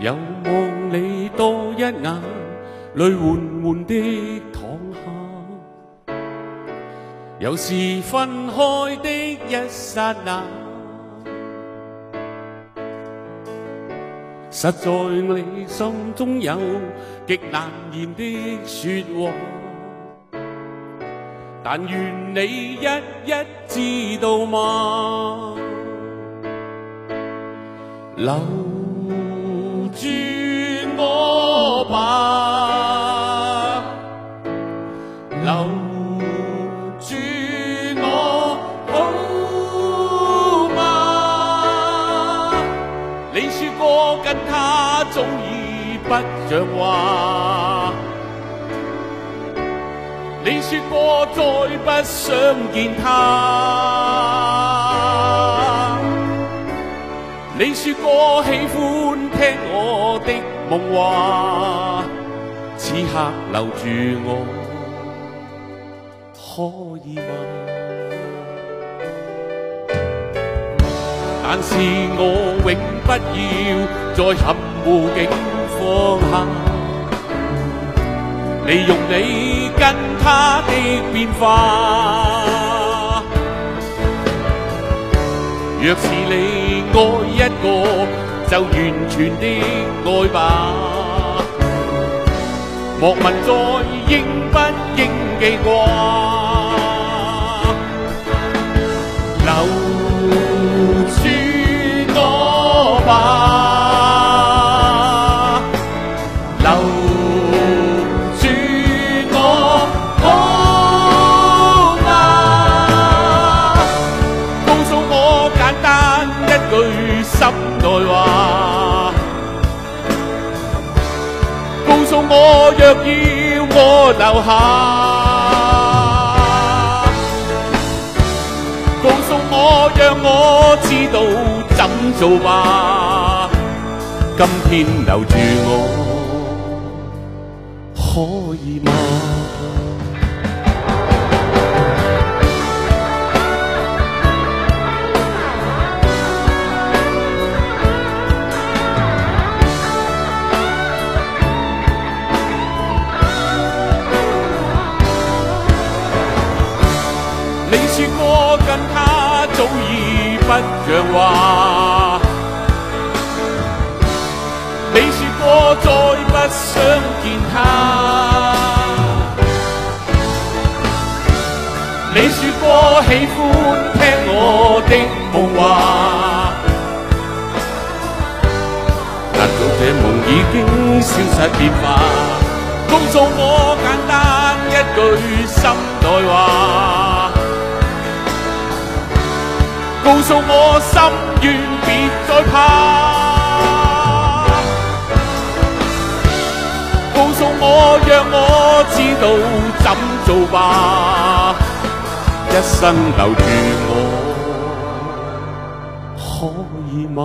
又望你多一眼，泪緩緩的淌下。又是分開的一剎那，實在你心中有極難言的說話，但願你一知道嗎？留住我吧，留住我好嗎？你說過跟他早已不像話，你說過再不想見他，你說過喜歡聽我的夢話，此刻留住我可以嗎？但是我永不要再含糊境放下，利用你跟他的變化。若是你愛一個，就完全的愛吧，莫問再應不應記掛。留住我吧，留住我好嗎？告訴我簡單一句心內話，告訴我若要我留下，告訴我讓我知道怎做吧。今天留住我可以嗎？你說過跟他早已不像話，你說過再不想見他，你說過喜歡聽我的夢話，難道這夢已經消失變化？告訴我簡單一句心內話，告訴我心願別再怕，告訴我讓我知道怎做吧，一生留住我可以嗎？